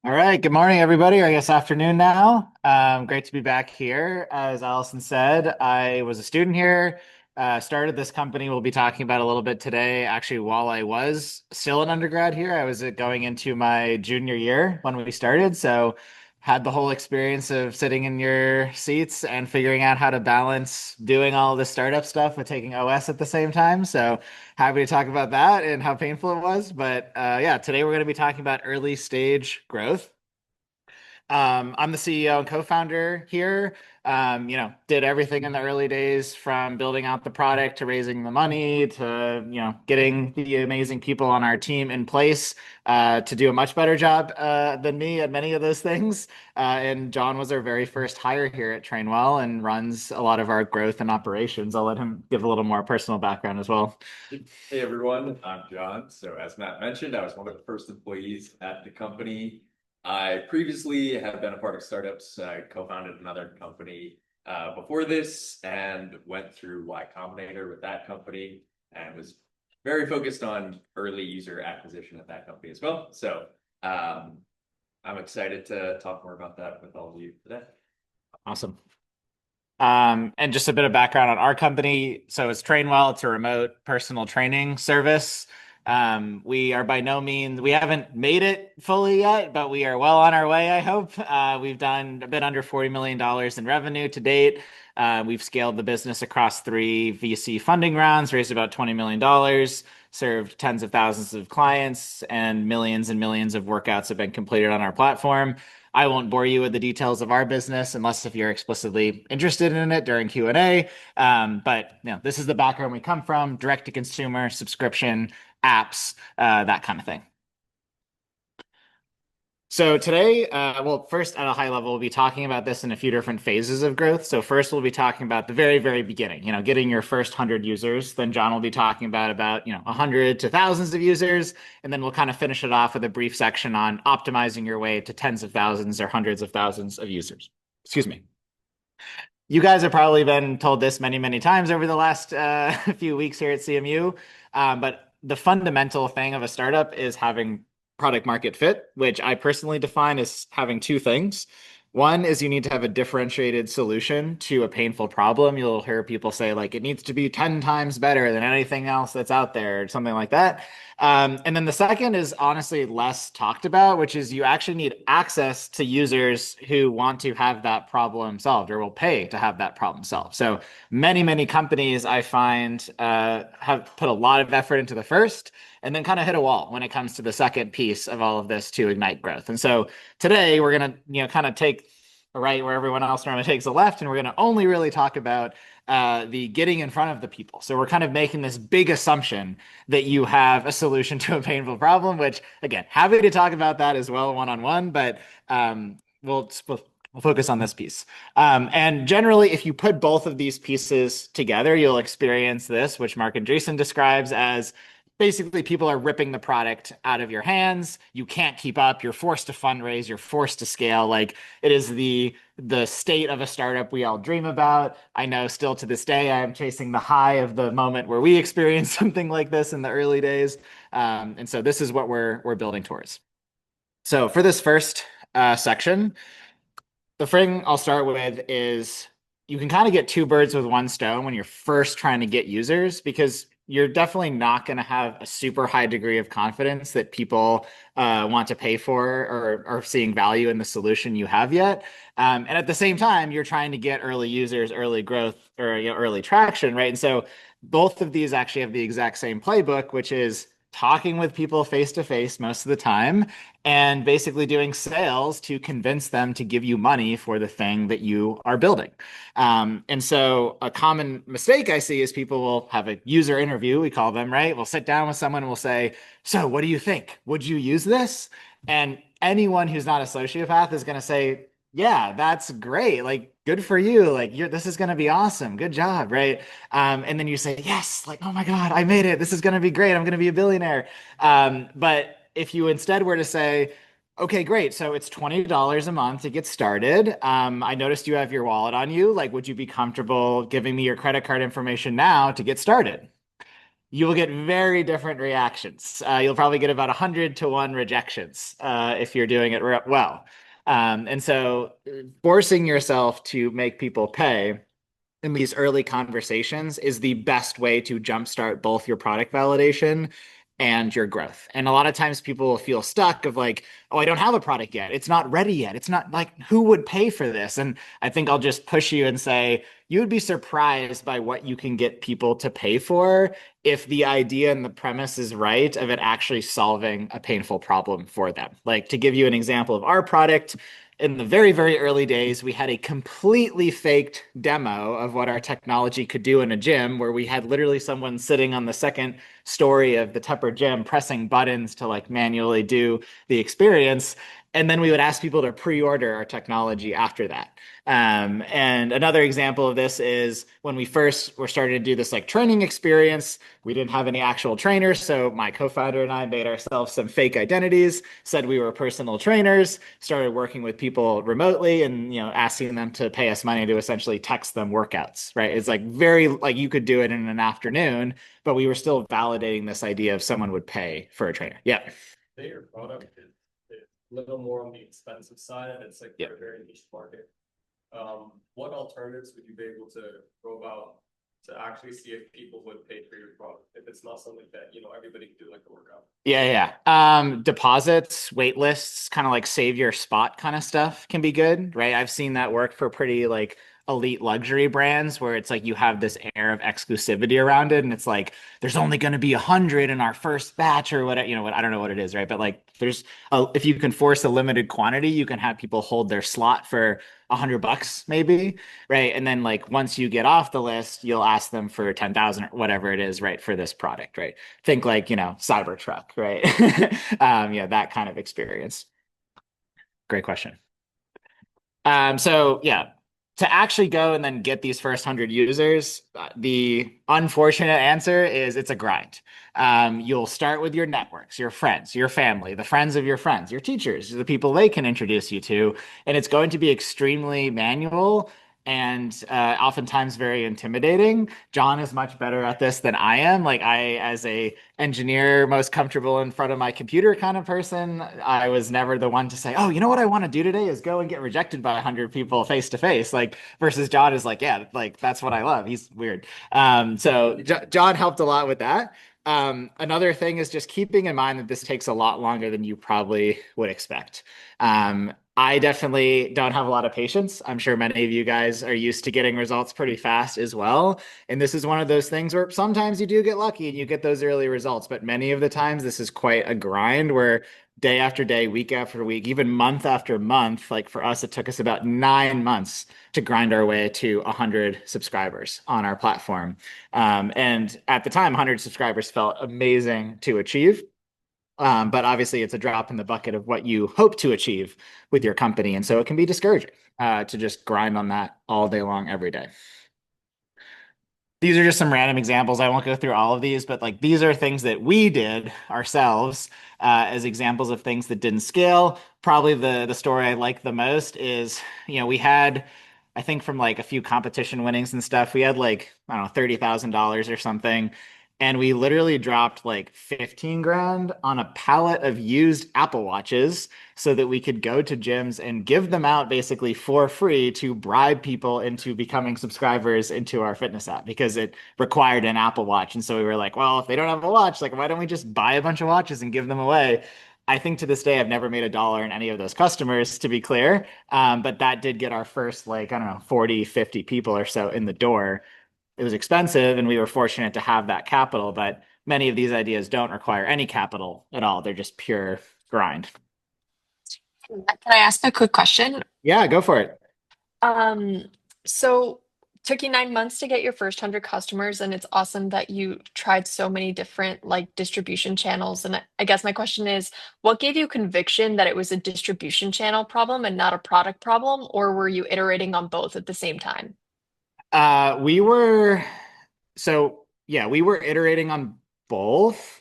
All right. Good morning, everybody, or I guess afternoon now. Great to be back here. As Allison said, I was a student here, started this company we'll be talking about a little bit today. Actually, while I was still an undergrad here, I was going into my junior year when we started. So had the whole experience of sitting in your seats and figuring out how to balance doing all the startup stuff with taking OS at the same time. So happy to talk about that and how painful it was. But yeah, today we're going to be talking about early stage growth. I'm the CEO and co-founder here. Did everything in the early days from building out the product to raising the money to, getting the amazing people on our team in place to do a much better job than me at many of those things. And John was our very first hire here at Trainwell and runs a lot of our growth and operations. I'll let him give a little more personal background as well. Hey everyone, I'm John. So as Matt mentioned, I was one of the first employees at the company. I previously have been a part of startups. I co-founded another company before this and went through Y Combinator with that company and was very focused on early user acquisition at that company as well. So I'm excited to talk more about that with all of you today. Awesome. And just a bit of background on our company. So it's Trainwell, it's a remote personal training service. We are by no means, we haven't made it fully yet, but we are well on our way, I hope. We've done a bit under $40 million in revenue to date. We've scaled the business across three VC funding rounds, raised about $20 million, served tens of thousands of clients, and millions of workouts have been completed on our platform. I won't bore you with the details of our business unless if you're explicitly interested in it during Q&A. But this is the background we come from: direct to consumer, subscription, apps, that kind of thing. So today, well, first at a high level, we'll be talking about this in a few different phases of growth. So first, we'll be talking about the very beginning, getting your first 100 users. Then John will be talking about 100 to thousands of users. And then we'll kind of finish it off with a brief section on optimizing your way to tens of thousands or hundreds of thousands of users. Excuse me. You guys have probably been told this many times over the last few weeks here at CMU. But the fundamental thing of a startup is having product market fit, which I personally define as having two things. One is you need to have a differentiated solution to a painful problem. You'll hear people say, like, it needs to be 10 times better than anything else that's out there, or something like that. And then the second is honestly less talked about, which is you actually need access to users who want to have that problem solved or will pay to have that problem solved. So many companies I find have put a lot of effort into the first and then kind of hit a wall when it comes to the second piece of all of this to ignite growth. And so today we're going to, kind of take a right where everyone else normally takes a left, and we're going to only really talk about the getting in front of the people. So we're kind of making this big assumption that you have a solution to a painful problem, which again, happy to talk about that as well one-on-one, but we'll focus on this piece. And generally, if you put both of these pieces together, you'll experience this, which Mark Andreessen describes as basically people are ripping the product out of your hands. You can't keep up. You're forced to fundraise. You're forced to scale. Like, it is the state of a startup we all dream about. I know still to this day, I am chasing the high of the moment where we experienced something like this in the early days. And so this is what we're building towards. So for this first section, the thing I'll start with is you can kind of get two birds with one stone when you're first trying to get users, because you're definitely not going to have a super high degree of confidence that people want to pay for or are seeing value in the solution you have yet. And at the same time, you're trying to get early users, early growth, or early traction, right? And so both of these actually have the exact same playbook, which is talking with people face to face most of the time and basically doing sales to convince them to give you money for the thing that you are building. And so a common mistake I see is people will have a user interview, we call them, right? We'll sit down with someone and we'll say, so what do you think? Would you use this? And anyone who's not a sociopath is going to say, yeah, that's great. Like, good for you. Like, this is going to be awesome. Good job. Right. And then you say, yes, like, oh my God, I made it. This is going to be great. I'm going to be a billionaire. But if you instead were to say, okay, great. So it's $20 a month to get started. I noticed you have your wallet on you. Like, would you be comfortable giving me your credit card information now to get started? you will get very different reactions. You'll probably get about 100 to 1 rejections if you're doing it well. And so forcing yourself to make people pay in these early conversations is the best way to jumpstart both your product validation and your growth. And a lot of times people will feel stuck of like, oh, I don't have a product yet. It's not ready yet. It's not like, who would pay for this? And I think I'll just push you and say, you would be surprised by what you can get people to pay for if the idea and the premise is right of it actually solving a painful problem for them. Like to give you an example of our product, in the very, very early days, we had a completely faked demo of what our technology could do in a gym where we had literally someone sitting on the second story of the Tepper gym pressing buttons to like manually do the experience. And then we would ask people to pre-order our technology after that. And another example of this is when we first were starting to do this like training experience, we didn't have any actual trainers. So my co-founder and I made ourselves some fake identities, said we were personal trainers, started working with people remotely and, asking them to pay us money to essentially text them workouts, right? It's like very, like you could do it in an afternoon, but we were still validating this idea of someone would pay for a trainer. Yeah. Your product is a little more on the expensive side, and it's like a very niche market. What alternatives would you be able to go about to actually see if people would pay for your product if it's not something that everybody can do like a workout? Yeah. Deposits, wait lists, kind of like save your spot kind of stuff can be good, right? I've seen that work for pretty like elite luxury brands where it's like you have this air of exclusivity around it, and it's like there's only going to be 100 in our first batch or whatever, what I don't know what it is, right? But like if you can force a limited quantity, you can have people hold their slot for $100 maybe, right? And then like once you get off the list, you'll ask them for 10,000 or whatever it is, right, for this product, right? Think like, Cybertruck, right? Yeah, that kind of experience. Great question. So yeah, to actually go and then get these first 100 users, the unfortunate answer is it's a grind. You'll start with your networks, your friends, your family, the friends of your friends, your teachers, the people they can introduce you to, and it's going to be extremely manual and oftentimes very intimidating. John is much better at this than I am. Like I, as a engineer, most comfortable in front of my computer kind of person, I was never the one to say, "Oh, you know what I want to do today is go and get rejected by 100 people face to face." Like versus John is like, "Yeah, like that's what I love." He's weird. So John helped a lot with that. Another thing is just keeping in mind that this takes a lot longer than you probably would expect. I definitely don't have a lot of patience. I'm sure many of you guys are used to getting results pretty fast as well. And this is one of those things where sometimes you do get lucky and you get those early results, but many of the times this is quite a grind where day after day, week after week, even month after month, like for us, it took us about 9 months to grind our way to 100 subscribers on our platform. And at the time, 100 subscribers felt amazing to achieve. But obviously, it's a drop in the bucket of what you hope to achieve with your company. And so it can be discouraging to just grind on that all day long, every day. These are just some random examples. I won't go through all of these, but like these are things that we did ourselves as examples of things that didn't scale. Probably the story I like the most is, we had, I think from like a few competition winnings and stuff, we had like, I don't know, $30,000 or something. And we literally dropped like 15 grand on a pallet of used Apple Watches so that we could go to gyms and give them out basically for free to bribe people into becoming subscribers into our fitness app because it required an Apple Watch. And so we were like, well, if they don't have a watch, like why don't we just buy a bunch of watches and give them away? I think to this day, I've never made a dollar in any of those customers, to be clear. But that did get our first, like, I don't know, 40, 50 people or so in the door. It was expensive and we were fortunate to have that capital, but many of these ideas don't require any capital at all. They're just pure grind. Can I ask a quick question? Yeah, go for it. Um, so took you 9 months to get your first 100 customers, and it's awesome that you tried so many different like distribution channels. And I guess my question is, what gave you conviction that it was a distribution channel problem and not a product problem, or were you iterating on both at the same time? We were so yeah, we were iterating on both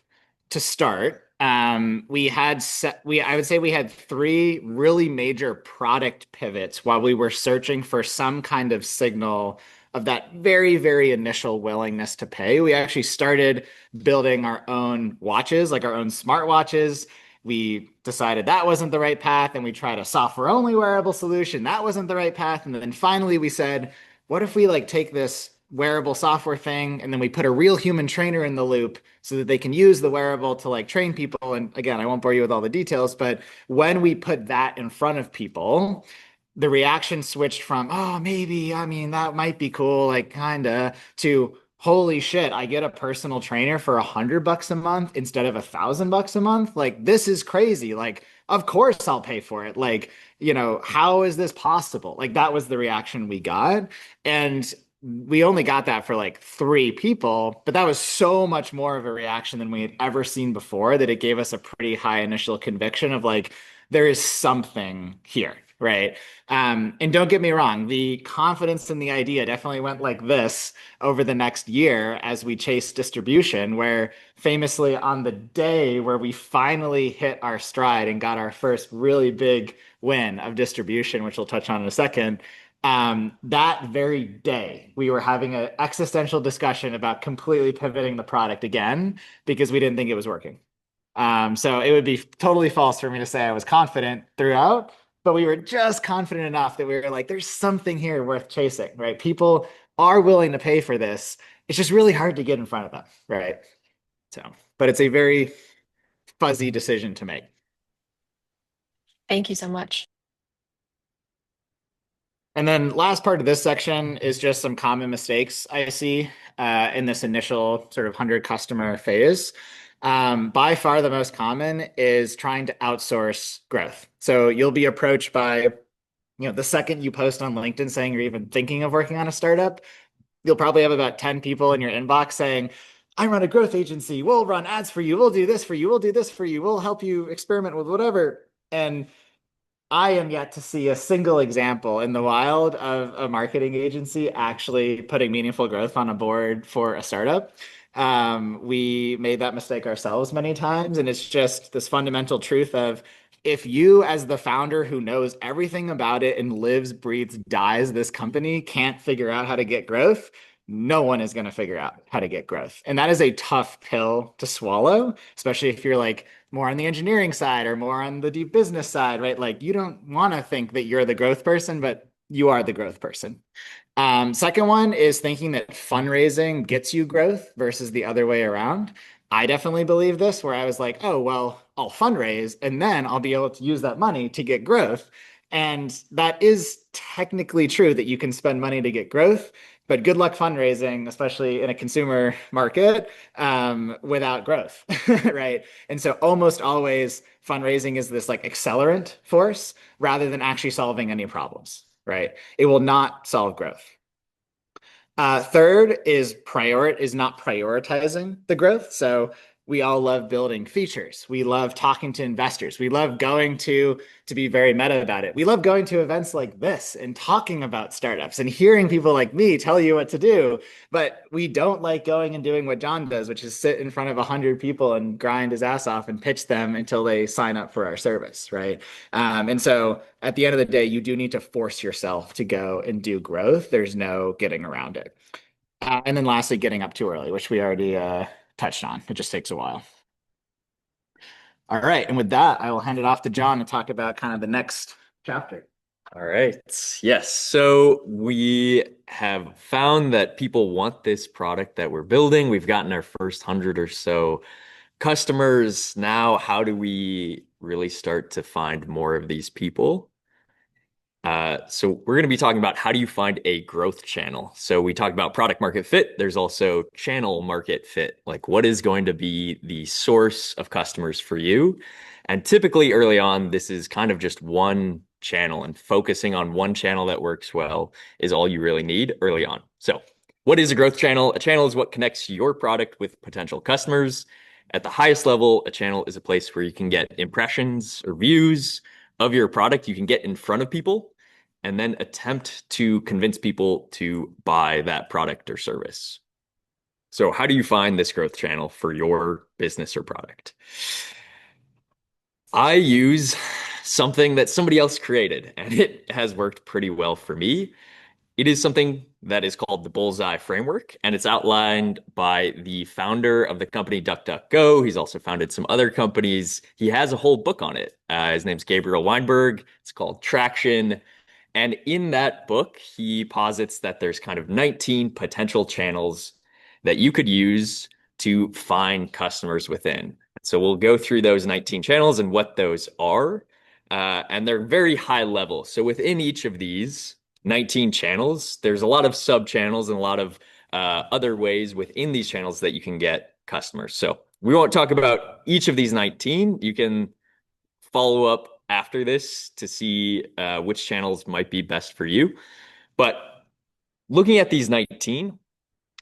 to start. We had set we I would say we had three really major product pivots while we were searching for some kind of signal of that very, very initial willingness to pay, we actually started building our own watches, like our own smartwatches. We decided that wasn't the right path, and we tried a software only wearable solution. That wasn't the right path. And then finally we said, what if we like take this wearable software thing and then we put a real human trainer in the loop so that they can use the wearable to like train people? And again, I won't bore you with all the details, but when we put that in front of people, the reaction switched from, oh, maybe, I mean, that might be cool, like kinda, to holy shit, I get a personal trainer for $100 a month instead of $1,000 a month. Like, this is crazy. Like, of course I'll pay for it. Like, how is this possible? Like, that was the reaction we got. And we only got that for like 3 people, but that was so much more of a reaction than we had ever seen before that it gave us a pretty high initial conviction of like, there is something here, right? And don't get me wrong, the confidence in the idea definitely went like this over the next year as we chased distribution, where famously on the day where we finally hit our stride and got our first really big win of distribution, which we'll touch on in a second, that very day, we were having an existential discussion about completely pivoting the product again because we didn't think it was working. So it would be totally false for me to say I was confident throughout, but we were just confident enough that we were like, there's something here worth chasing, right? People are willing to pay for this. It's just really hard to get in front of them, right? So, but it's a very fuzzy decision to make. Thank you so much. And then last part of this section is just some common mistakes I see in this initial sort of 100 customer phase. By far the most common is trying to outsource growth. So you'll be approached by, the second you post on LinkedIn saying you're even thinking of working on a startup, you'll probably have about 10 people in your inbox saying, I run a growth agency. We'll run ads for you. We'll do this for you. We'll do this for you. We'll help you experiment with whatever. And I am yet to see a single example in the wild of a marketing agency actually putting meaningful growth on a board for a startup. We made that mistake ourselves many times, and it's just this fundamental truth of if you, as the founder who knows everything about it and lives, breathes, dies this company, can't figure out how to get growth, no one is going to figure out how to get growth. And that is a tough pill to swallow, especially if you're like more on the engineering side or more on the deep business side, right? Like you don't want to think that you're the growth person, but you are the growth person. Second one is thinking that fundraising gets you growth versus the other way around. I definitely believe this, where I was like, oh, well, I'll fundraise and then I'll be able to use that money to get growth. And that is technically true that you can spend money to get growth, but good luck fundraising, especially in a consumer market, without growth, right? And so almost always fundraising is this like accelerant force rather than actually solving any problems, right? It will not solve growth. Third is not prioritizing the growth. So we all love building features. We love talking to investors. We love going to be very meta about it. We love going to events like this and talking about startups and hearing people like me tell you what to do. But we don't like going and doing what John does, which is sit in front of 100 people and grind his ass off and pitch them until they sign up for our service, right? And so at the end of the day, you do need to force yourself to go and do growth. There's no getting around it. And then lastly, getting up too early, which we already touched on. It just takes a while. All right. And with that, I will hand it off to John to talk about kind of the next chapter. All right. Yes. So we have found that people want this product that we're building. We've gotten our first 100 or so customers. Now, how do we really start to find more of these people? So we're going to be talking about how do you find a growth channel. So we talked about product market fit. There's also channel market fit. Like what is going to be the source of customers for you? And typically early on, this is kind of just one channel, and focusing on one channel that works well is all you really need early on. So what is a growth channel? A channel is what connects your product with potential customers. At the highest level, a channel is a place where you can get impressions or views of your product. You can get in front of people and then attempt to convince people to buy that product or service. So how do you find this growth channel for your business or product? I use something that somebody else created, and it has worked pretty well for me. it is something that is called the Bullseye Framework, and it's outlined by the founder of the company DuckDuckGo. He's also founded some other companies. He has a whole book on it. His name's Gabriel Weinberg. It's called Traction. And in that book, he posits that there's kind of 19 potential channels that you could use to find customers within. So we'll go through those 19 channels and what those are. And they're very high level. So within each of these 19 channels, there's a lot of sub channels and a lot of other ways within these channels that you can get customers. So we won't talk about each of these 19. You can follow up after this to see which channels might be best for you. But looking at these 19,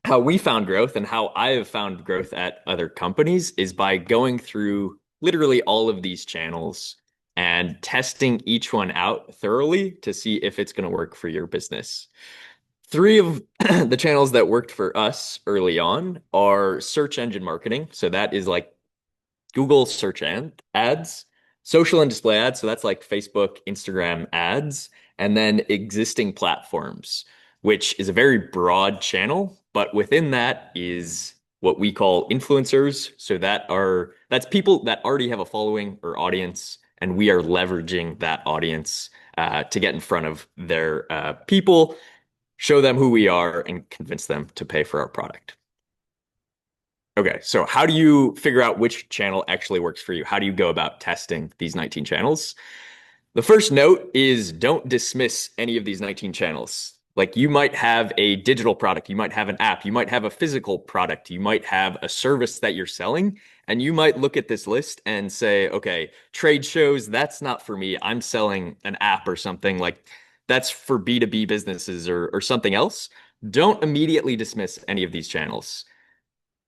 how we found growth and how I have found growth at other companies is by going through literally all of these channels and testing each one out thoroughly to see if it's going to work for your business. Three of the channels that worked for us early on are search engine marketing. So that is like Google search ads, social and display ads. So that's like Facebook, Instagram ads, and then existing platforms, which is a very broad channel. But within that is what we call influencers. So that's people that already have a following or audience, and we are leveraging that audience to get in front of their people, show them who we are, and convince them to pay for our product. Okay, so how do you figure out which channel actually works for you? How do you go about testing these 19 channels? The first note is don't dismiss any of these 19 channels. Like you might have a digital product, you might have an app, you might have a physical product, you might have a service that you're selling, and you might look at this list and say, okay, trade shows, that's not for me. I'm selling an app or something like that's for B2B businesses or something else. Don't immediately dismiss any of these channels.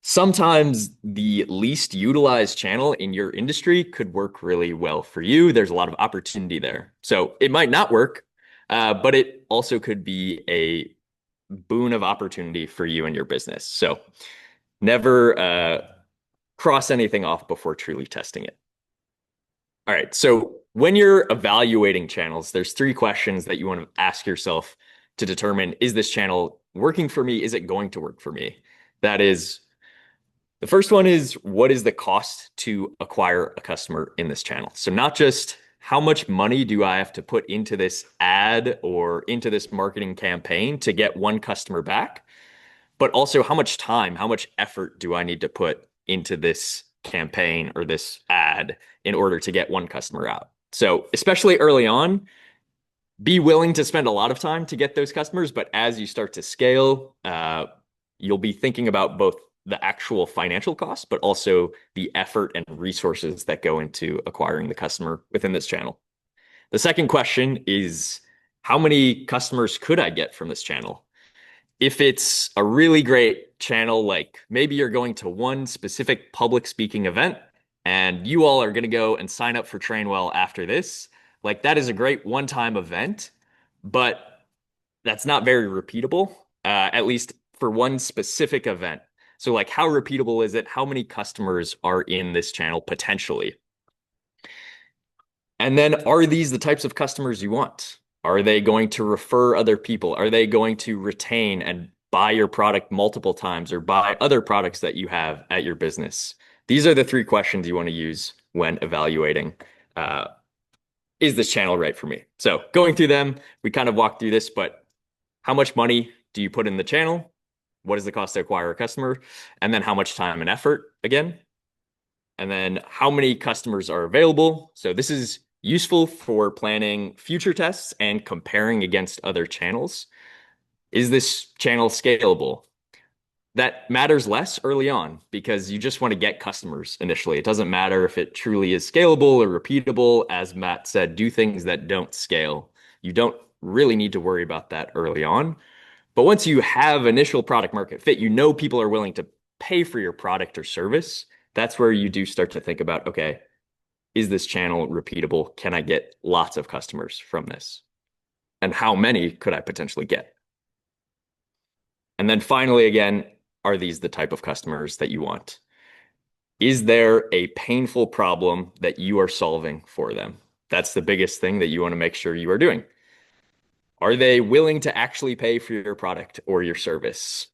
Sometimes the least utilized channel in your industry could work really well for you. There's a lot of opportunity there. So it might not work, but it also could be a boon of opportunity for you and your business. So never cross anything off before truly testing it. All right. So when you're evaluating channels, there's three questions that you want to ask yourself to determine, is this channel working for me? Is it going to work for me? That is, the first one is, what is the cost to acquire a customer in this channel? So not just how much money do I have to put into this ad or into this marketing campaign to get one customer back, but also how much time, how much effort do I need to put into this campaign or this ad in order to get one customer out? So especially early on, be willing to spend a lot of time to get those customers, but as you start to scale, you'll be thinking about both the actual financial cost, but also the effort and resources that go into acquiring the customer within this channel. The second question is, how many customers could I get from this channel? If it's a really great channel, like maybe you're going to one specific public speaking event and you all are going to go and sign up for Trainwell after this, like that is a great one-time event, but that's not very repeatable, at least for one specific event. So like how repeatable is it? How many customers are in this channel potentially? And then are these the types of customers you want? Are they going to refer other people? Are they going to retain and buy your product multiple times or buy other products that you have at your business? These are the three questions you want to use when evaluating, is this channel right for me? So going through them, we kind of walked through this, but how much money do you put in the channel? What is the cost to acquire a customer? And then how much time and effort again? And then how many customers are available? So this is useful for planning future tests and comparing against other channels. Is this channel scalable? That matters less early on because you just want to get customers initially. It doesn't matter if it truly is scalable or repeatable. As Matt said, do things that don't scale. You don't really need to worry about that early on. But once you have initial product market fit, you know people are willing to pay for your product or service. That's where you do start to think about, okay, is this channel repeatable? Can I get lots of customers from this? And how many could I potentially get? And then finally, again, are these the type of customers that you want? Is there a painful problem that you are solving for them? That's the biggest thing that you want to make sure you are doing. Are they willing to actually pay for your product or your service?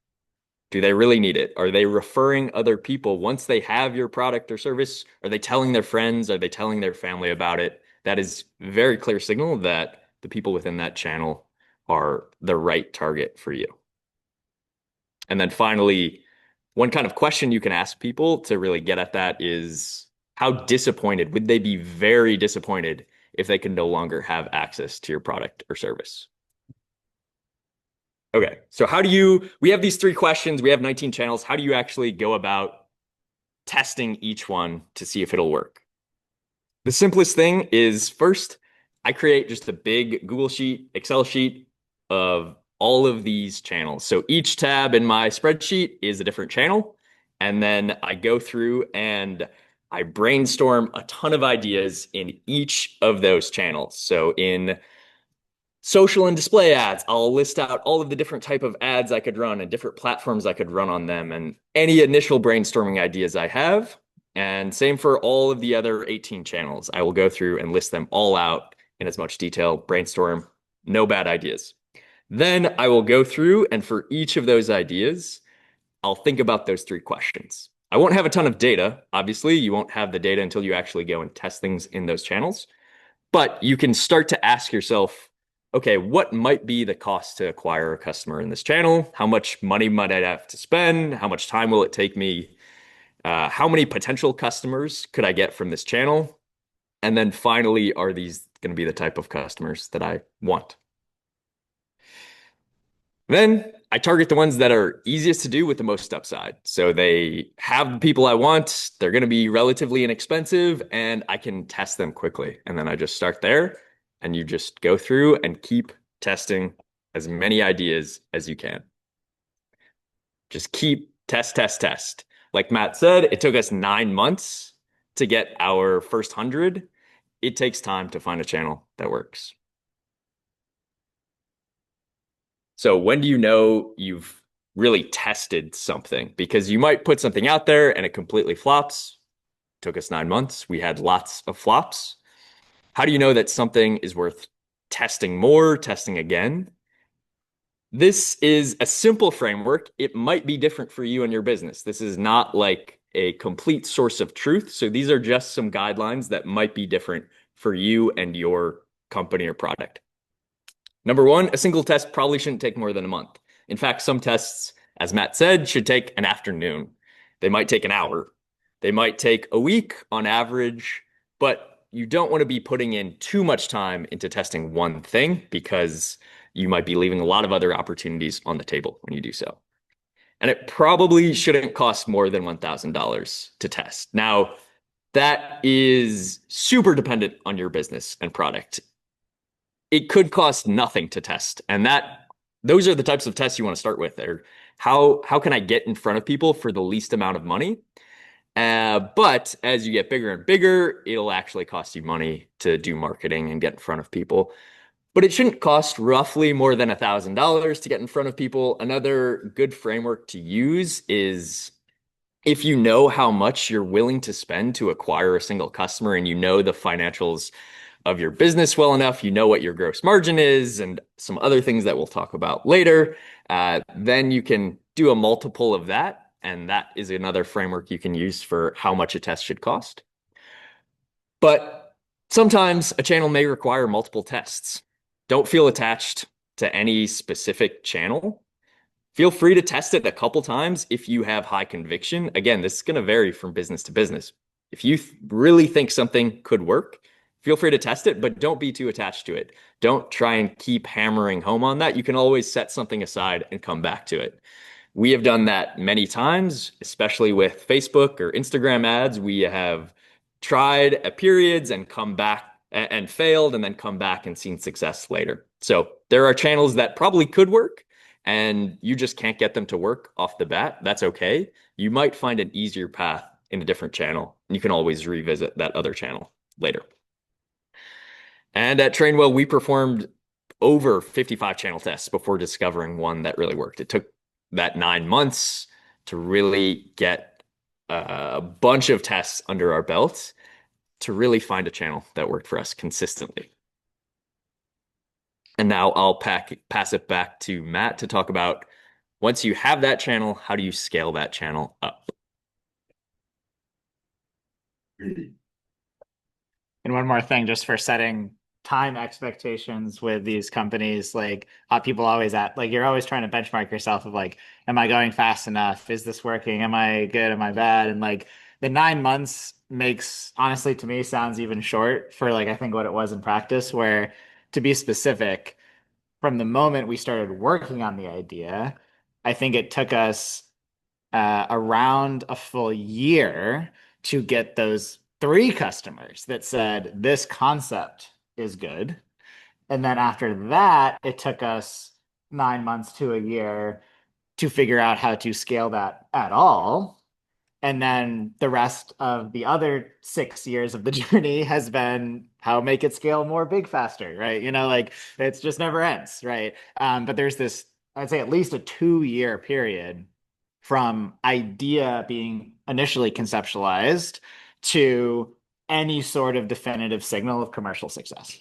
Do they really need it? Are they referring other people once they have your product or service? Are they telling their friends? Are they telling their family about it? That is very clear signal that the people within that channel are the right target for you. And then finally, one kind of question you can ask people to really get at that is how disappointed would they be very disappointed if they can no longer have access to your product or service? Okay, so we have these 3 questions, we have 19 channels. How do you actually go about testing each one to see if it'll work? The simplest thing is first, I create just a big Google Sheet, Excel sheet of all of these channels. So each tab in my spreadsheet is a different channel. And then I go through and I brainstorm a ton of ideas in each of those channels. So in social and display ads, I'll list out all of the different type of ads I could run and different platforms I could run on them and any initial brainstorming ideas I have. And same for all of the other 18 channels. I will go through and list them all out in as much detail, brainstorm, no bad ideas. Then I will go through and for each of those ideas, I'll think about those 3 questions. I won't have a ton of data. Obviously, you won't have the data until you actually go and test things in those channels. But you can start to ask yourself, okay, what might be the cost to acquire a customer in this channel? How much money might I have to spend? How much time will it take me? How many potential customers could I get from this channel? And then finally, are these going to be the type of customers that I want? Then I target the ones that are easiest to do with the most upside. So they have the people I want, they're going to be relatively inexpensive, and I can test them quickly. And then I just start there, and you just go through and keep testing as many ideas as you can. Just keep test, test, test. Like Matt said, it took us 9 months to get our first 100. It takes time to find a channel that works. So when do you know you've really tested something? Because you might put something out there and it completely flops. It took us 9 months. We had lots of flops. How do you know that something is worth testing more, testing again? This is a simple framework. It might be different for you and your business. This is not like a complete source of truth. So these are just some guidelines that might be different for you and your company or product. Number one, a single test probably shouldn't take more than a month. In fact, some tests, as Matt said, should take an afternoon. They might take an hour. They might take a week on average, but you don't want to be putting in too much time into testing one thing because you might be leaving a lot of other opportunities on the table when you do so. And it probably shouldn't cost more than $1,000 to test. Now, that is super dependent on your business and product. It could cost nothing to test. And those are the types of tests you want to start with there. How can I get in front of people for the least amount of money? But as you get bigger and bigger, it'll actually cost you money to do marketing and get in front of people. But it shouldn't cost roughly more than $1,000 to get in front of people. Another good framework to use is if you know how much you're willing to spend to acquire a single customer and you know the financials of your business well enough, you know what your gross margin is and some other things that we'll talk about later, then you can do a multiple of that. And that is another framework you can use for how much a test should cost. But sometimes a channel may require multiple tests. Don't feel attached to any specific channel. Feel free to test it a couple times if you have high conviction. Again, this is going to vary from business to business. If you really think something could work, feel free to test it, but don't be too attached to it. Don't try and keep hammering home on that. You can always set something aside and come back to it. We have done that many times, especially with Facebook or Instagram ads. We have tried at periods and come back and failed and then come back and seen success later. So there are channels that probably could work and you just can't get them to work off the bat. That's okay. You might find an easier path in a different channel. You can always revisit that other channel later. And at Trainwell, we performed over 55 channel tests before discovering one that really worked. It took that 9 months to really get a bunch of tests under our belts to really find a channel that worked for us consistently. And now I'll pass it back to Matt to talk about once you have that channel, how do you scale that channel up? And one more thing, just for setting time expectations with these companies, like people always like you're always trying to benchmark yourself of like, am I going fast enough? Is this working? Am I good? Am I bad? And like the 9 months makes honestly to me sounds even short for like I think what it was in practice, where to be specific, from the moment we started working on the idea, I think it took us around a full year to get those three customers that said this concept is good. And then after that, it took us 9 months to a year to figure out how to scale that at all. And then the rest of the other 6 years of the journey has been how make it scale more big faster, right? Like it's just never ends, right? But there's this, I'd say at least a 2 year period from idea being initially conceptualized to any sort of definitive signal of commercial success.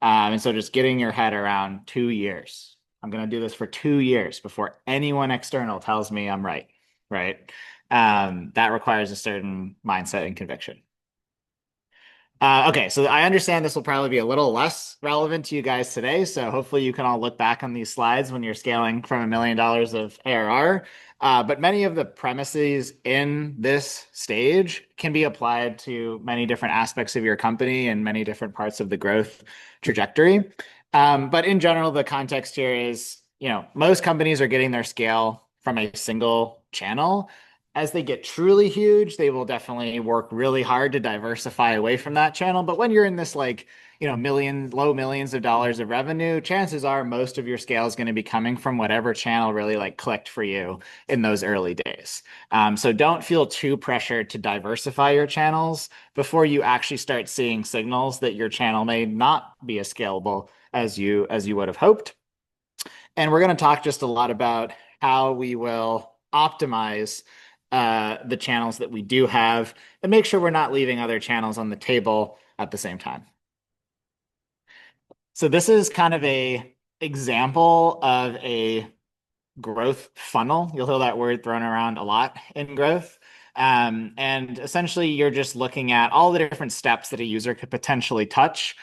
And so just getting your head around 2 years. I'm going to do this for 2 years before anyone external tells me I'm right, right? That requires a certain mindset and conviction. Okay, so I understand this will probably be a little less relevant to you guys today. So hopefully you can all look back on these slides when you're scaling from $1 million of ARR. But many of the premises in this stage can be applied to many different aspects of your company and many different parts of the growth trajectory. But in general, the context here is, most companies are getting their scale from a single channel. As they get truly huge, they will definitely work really hard to diversify away from that channel. But when you're in this like, low millions of dollars of revenue, chances are most of your scale is going to be coming from whatever channel really like clicked for you in those early days. So don't feel too pressured to diversify your channels before you actually start seeing signals that your channel may not be as scalable as you would have hoped. And we're going to talk just a lot about how we will optimize the channels that we do have and make sure we're not leaving other channels on the table at the same time. So this is kind of a example of a growth funnel. You'll hear that word thrown around a lot in growth. And essentially, you're just looking at all the different steps that a user could potentially touch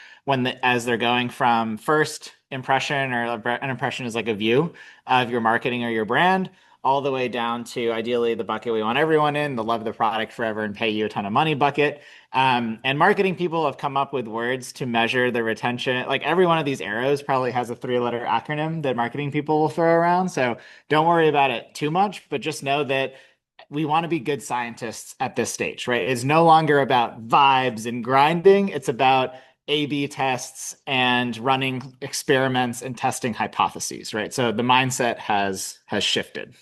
as they're going from first impression, or an impression is like a view of your marketing or your brand, all the way down to ideally the bucket we want everyone in, the love the product forever and pay you a ton of money bucket. And marketing people have come up with words to measure the retention. Like every one of these arrows probably has a 3-letter acronym that marketing people will throw around. So don't worry about it too much, but just know that we want to be good scientists at this stage, right? It's no longer about vibes and grinding. It's about A/B tests and running experiments and testing hypotheses, right? So the mindset has shifted.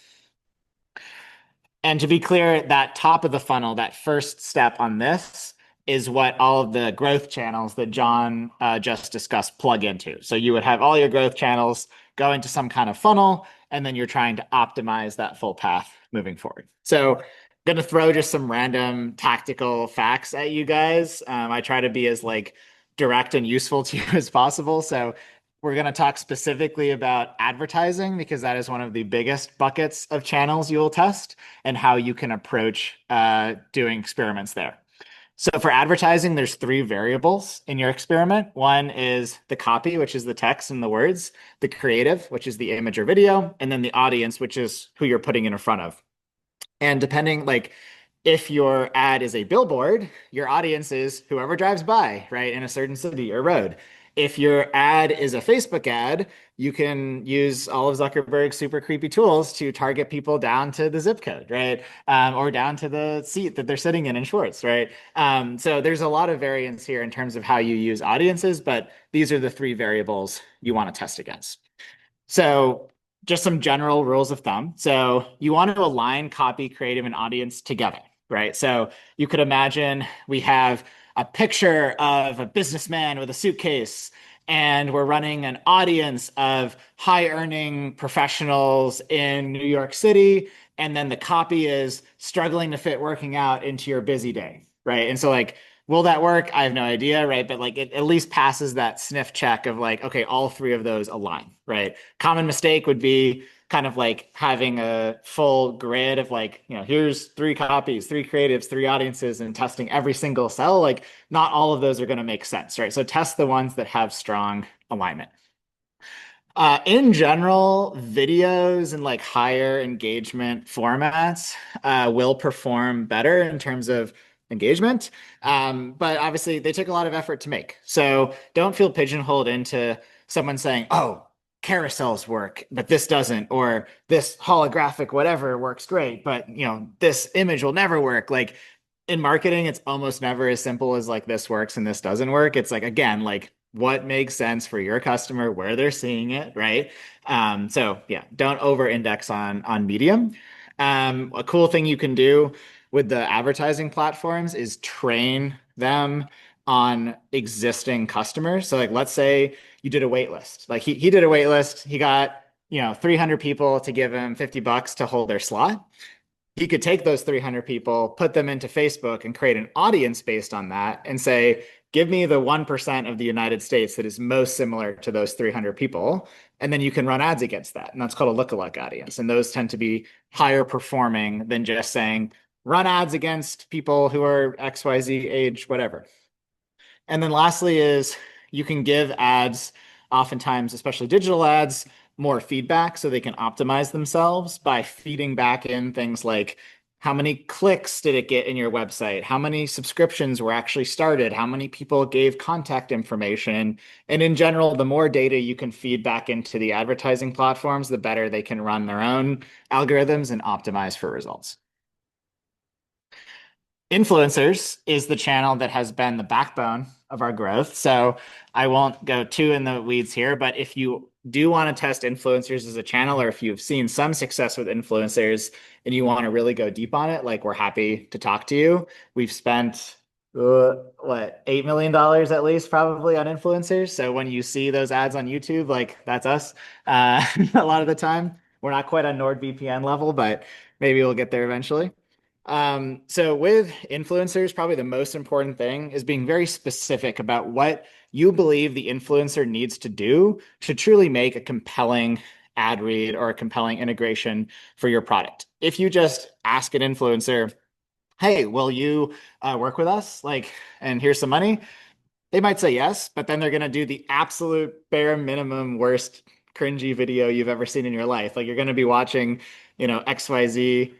And to be clear, that top of the funnel, that first step on this is what all of the growth channels that John just discussed plug into. So you would have all your growth channels go into some kind of funnel, and then you're trying to optimize that full path moving forward. So I'm going to throw just some random tactical facts at you guys. I try to be as like direct and useful to you as possible. So we're going to talk specifically about advertising because that is one of the biggest buckets of channels you will test and how you can approach doing experiments there. So for advertising, there's 3 variables in your experiment. One is the copy, which is the text and the words, the creative, which is the image or video, and then the audience, which is who you're putting in front of. And depending, like, if your ad is a billboard, your audience is whoever drives by, right, in a certain city or road. If your ad is a Facebook ad, you can use all of Zuckerberg's super creepy tools to target people down to the zip code, right? Or down to the seat that they're sitting in Schwartz, right? So there's a lot of variance here in terms of how you use audiences, but these are the 3 variables you want to test against. So just some general rules of thumb. So you want to align copy, creative, and audience together, right? So you could imagine we have a picture of a businessman with a suitcase, and we're running an audience of high-earning professionals in New York City, and then the copy is struggling to fit working out into your busy day, right? And so like Will that work? I have no idea, right? But like it at least passes that sniff check of like, okay, all three of those align, right? Common mistake would be kind of like having a full grid of like, here's three copies, three creatives, three audiences, and testing every single cell. Like, not all of those are going to make sense, right? So test the ones that have strong alignment. In general, videos and like higher engagement formats will perform better in terms of engagement. But obviously, they take a lot of effort to make. So don't feel pigeonholed into someone saying, oh, carousels work, but this doesn't, or this holographic whatever works great, but this image will never work. Like in marketing, it's almost never as simple as like this works and this doesn't work. It's like, again, like what makes sense for your customer, where they're seeing it, right? So yeah, don't over index on medium. A cool thing you can do with the advertising platforms is train them on existing customers. So like let's say you did a wait list. Like he did a wait list, he got 300 people to give him $50 to hold their slot. He could take those 300 people, put them into Facebook and create an audience based on that and say, give me the 1% of the United States that is most similar to those 300 people. And then you can run ads against that. And that's called a lookalike audience. And those tend to be higher performing than just saying, run ads against people who are XYZ age, whatever. And then lastly is you can give ads, oftentimes, especially digital ads, more feedback so they can optimize themselves by feeding back in things like how many clicks did it get in your website? How many subscriptions were actually started? How many people gave contact information? And in general, the more data you can feed back into the advertising platforms, the better they can run their own algorithms and optimize for results. Influencers is the channel that has been the backbone of our growth. So I won't go too in the weeds here, but if you do want to test influencers as a channel, or if you've seen some success with influencers and you want to really go deep on it, like we're happy to talk to you. We've spent $8 million at least probably on influencers. So when you see those ads on YouTube, like that's us. A lot of the time, we're not quite on NordVPN level, but maybe we'll get there eventually. So with influencers, probably the most important thing is being very specific about what you believe the influencer needs to do to truly make a compelling ad read or a compelling integration for your product. If you just ask an influencer, hey, will you work with us? Like, and here's some money. They might say yes, but then they're going to do the absolute bare minimum worst cringy video you've ever seen in your life. Like you're going to be watching, XYZ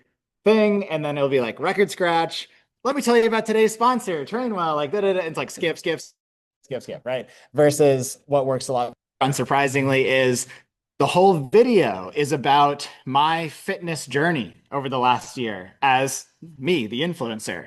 thing, and then it'll be like record scratch. Let me tell you about today's sponsor, Trainwell. Like, da-da-da. It's like skip, skip, skip, skip, right? Versus what works a lot, unsurprisingly, is the whole video is about my fitness journey over the last year as me, the influencer.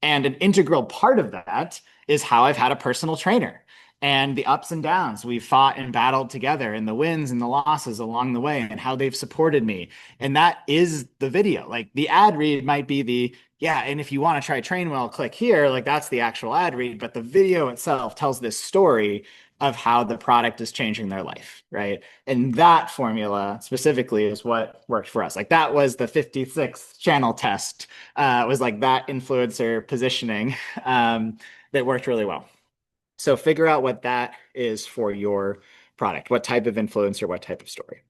And an integral part of that is how I've had a personal trainer and the ups and downs we've fought and battled together and the wins and the losses along the way and how they've supported me. And that is the video. Like the ad read might be yeah, and if you want to try Trainwell, click here. Like that's the actual ad read, but the video itself tells this story of how the product is changing their life, right? And that formula specifically is what worked for us. Like that was the 56th channel test, was like that influencer positioning that worked really well. So figure out what that is for your product, what type of influencer, what type of story.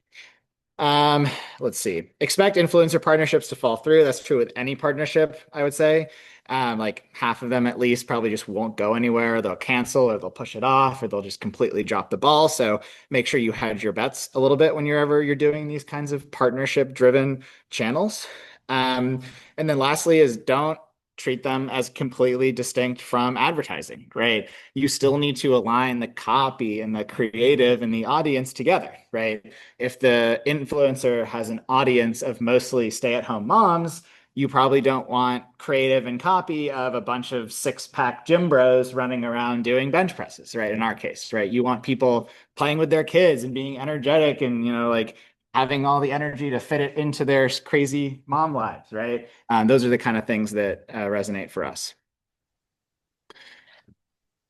Let's see. Expect influencer partnerships to fall through. That's true with any partnership, I would say. Like half of them at least probably just won't go anywhere. They'll cancel or they'll push it off or they'll just completely drop the ball. So make sure you hedge your bets a little bit whenever you're doing these kinds of partnership driven channels. And then lastly is don't treat them as completely distinct from advertising, right? You still need to align the copy and the creative and the audience together, right? If the influencer has an audience of mostly stay-at-home moms, you probably don't want creative and copy of a bunch of six-pack gym bros running around doing bench presses, right? In our case, right? You want people playing with their kids and being energetic and, like having all the energy to fit it into their crazy mom lives, right? Those are the kind of things that resonate for us.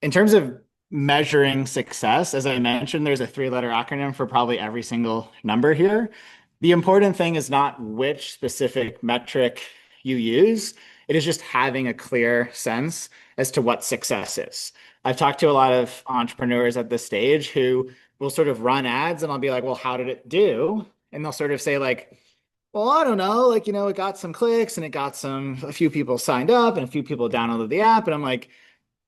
In terms of measuring success, as I mentioned, there's a three-letter acronym for probably every single number here. The important thing is not which specific metric you use. It is just having a clear sense as to what success is. I've talked to a lot of entrepreneurs at this stage who will sort of run ads and I'll be like, well, how did it do? And they'll sort of say like, well, I don't know, like, it got some clicks and a few people signed up and a few people downloaded the app. And I'm like,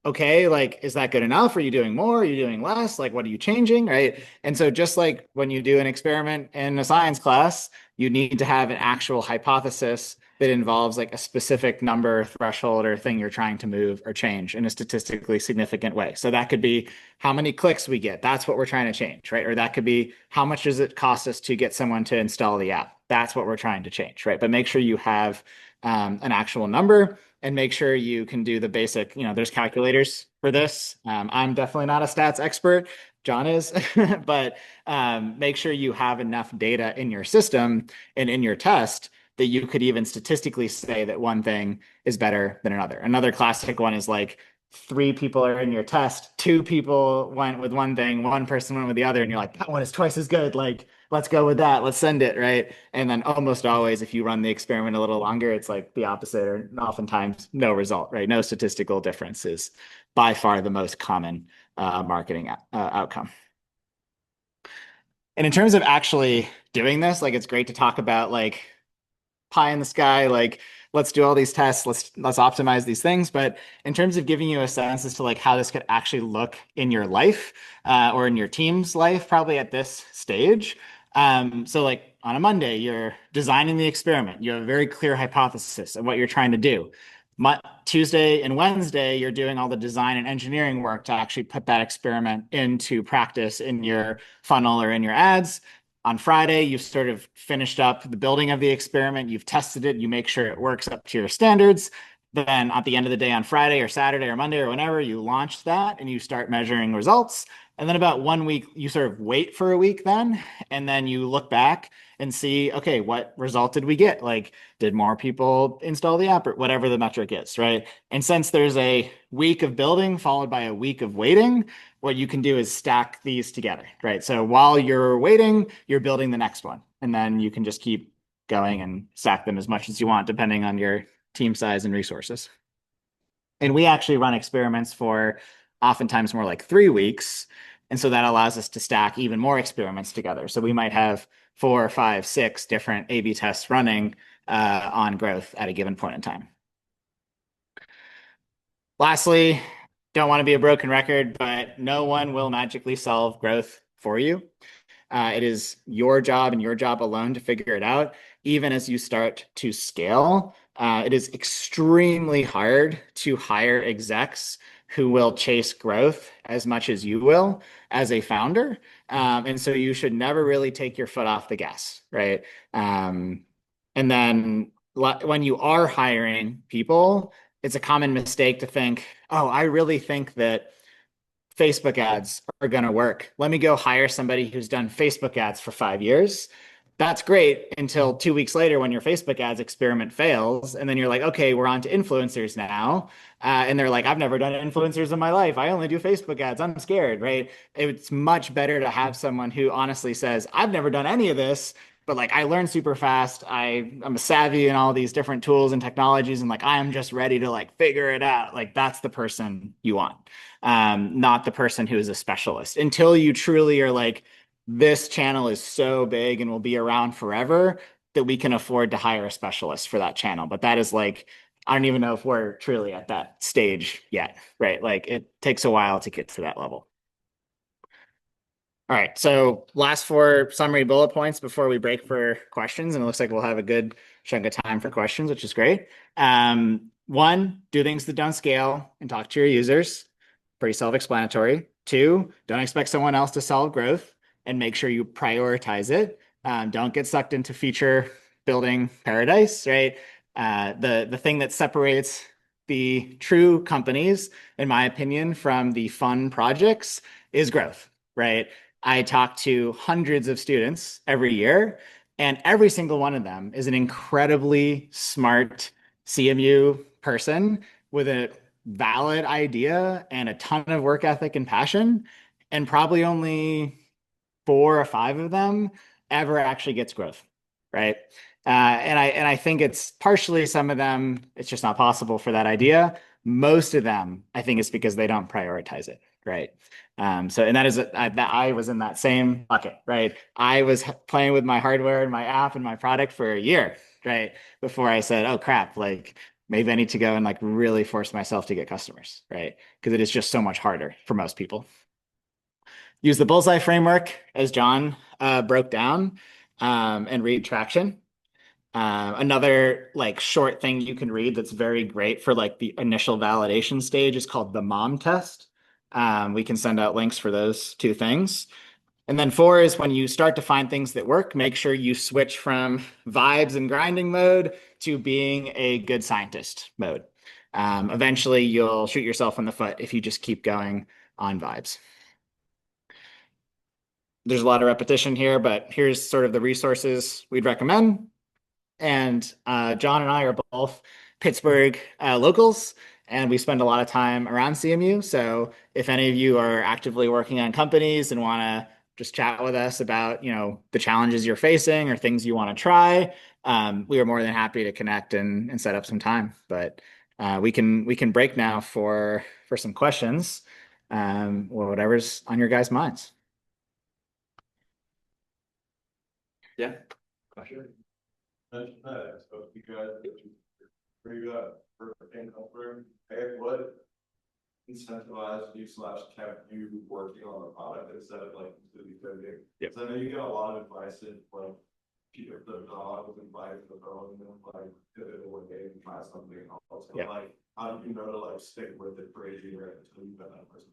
okay, like, is that good enough? Are you doing more? Are you doing less? Like, what are you changing? Right. And so, just like when you do an experiment in a science class, you need to have an actual hypothesis that involves like a specific number, threshold, or thing you're trying to move or change in a statistically significant way. So, that could be how many clicks we get. That's what we're trying to change. Right. Or that could be how much does it cost us to get someone to install the app? That's what we're trying to change. Right. But make sure you have an actual number and make sure you can do the basic, there's calculators for this. I'm definitely not a stats expert. John is, but make sure you have enough data in your system and in your test that you could even statistically say that one thing is better than another. Another classic one is like 3 people are in your test, 2 people went with one thing, one person went with the other, and you're like, that one is twice as good. Like, let's go with that. Let's send it, right? And then almost always, if you run the experiment a little longer, it's like the opposite, or oftentimes no result, right? No statistical difference is by far the most common marketing outcome. And in terms of actually doing this, like it's great to talk about like pie in the sky, like let's do all these tests, let's optimize these things. But in terms of giving you a sense as to like how this could actually look in your life or in your team's life, probably at this stage. So like on a Monday, you're designing the experiment. You have a very clear hypothesis of what you're trying to do. Tuesday and Wednesday, you're doing all the design and engineering work to actually put that experiment into practice in your funnel or in your ads. On Friday, you've sort of finished up the building of the experiment. You've tested it. You make sure it works up to your standards. Then at the end of the day on Friday or Saturday or Monday or whenever, you launch that and you start measuring results. And then about 1 week, you sort of wait for a week then, and then you look back and see, okay, what result did we get? Like, did more people install the app or whatever the metric is, right? And since there's a week of building followed by a week of waiting, what you can do is stack these together, right? So while you're waiting, you're building the next one. And then you can just keep going and stack them as much as you want, depending on your team size and resources. And we actually run experiments for oftentimes more like 3 weeks. And so that allows us to stack even more experiments together. So we might have 4, 5, 6 different A/B tests running on growth at a given point in time. Lastly, don't want to be a broken record, but no one will magically solve growth for you. It is your job and your job alone to figure it out. Even as you start to scale, it is extremely hard to hire execs who will chase growth as much as you will as a founder. And so you should never really take your foot off the gas, right? And then when you are hiring people, it's a common mistake to think, oh, I really think that Facebook ads are going to work. Let me go hire somebody who's done Facebook ads for 5 years. That's great until 2 weeks later when your Facebook ads experiment fails. And then you're like, okay, we're on to influencers now. And they're like, I've never done influencers in my life. I only do Facebook ads. I'm scared, right? It's much better to have someone who honestly says, I've never done any of this, but like I learned super fast. I'm a savvy in all these different tools and technologies. And like, I am just ready to like figure it out. Like that's the person you want. Not the person who is a specialist until you truly are like, this channel is so big and will be around forever that we can afford to hire a specialist for that channel. But that is like, I don't even know if we're truly at that stage yet, right? Like it takes a while to get to that level. All right, so last 4 summary bullet points before we break for questions, and it looks like we'll have a good chunk of time for questions, which is great. 1, do things that don't scale and talk to your users. Pretty self-explanatory. 2, don't expect someone else to solve growth and make sure you prioritize it. Don't get sucked into feature building paradise, right? The thing that separates the true companies, in my opinion, from the fun projects is growth, right? I talk to hundreds of students every year, and every single one of them is an incredibly smart CMU person with a valid idea and a ton of work ethic and passion, and probably only 4 or 5 of them ever actually gets growth, right? And I think it's partially some of them, it's just not possible for that idea. Most of them, I think it's because they don't prioritize it, right? So, and that is that I was in that same bucket, right? I was playing with my hardware and my app and my product for a year, right? Before I said, oh crap, like maybe I need to go and like really force myself to get customers, right? Because it is just so much harder for most people. Use the bullseye framework as John broke down, and read traction. Another like short thing you can read that's very great for like the initial validation stage is called the mom test. We can send out links for those two things. And then four is when you start to find things that work, make sure you switch from vibes and grinding mode to being a good scientist mode. Eventually, you'll shoot yourself in the foot if you just keep going on vibes. There's a lot of repetition here, but here's sort of the resources we'd recommend. And John and I are both Pittsburgh locals, and we spend a lot of time around CMU. So if any of you are actively working on companies and want to just chat with us about, the challenges you're facing or things you want to try, we are more than happy to connect and set up some time. But we can break now for some questions, or whatever's on your guys' minds. Yeah. Question. Mention that, so if you guys bring up perfect income firm, hey, what incentivized you slash kept you working on the product instead of like completely pivoting? Yep. So I know you get a lot of advice in like people the dog with advice the phone and then like pivot away and try something else. So Yeah. like how do you know to like stick with it for a year until you've been that person?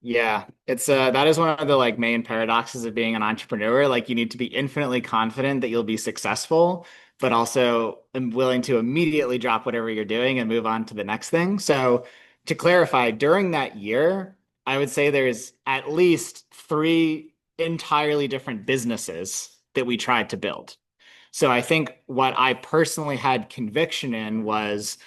Yeah, it's that is one of the like main paradoxes of being an entrepreneur. Like you need to be infinitely confident that you'll be successful, but also willing to immediately drop whatever you're doing and move on to the next thing. So to clarify, during that year, I would say there's at least three entirely different businesses that we tried to build. So I think what I personally had conviction in was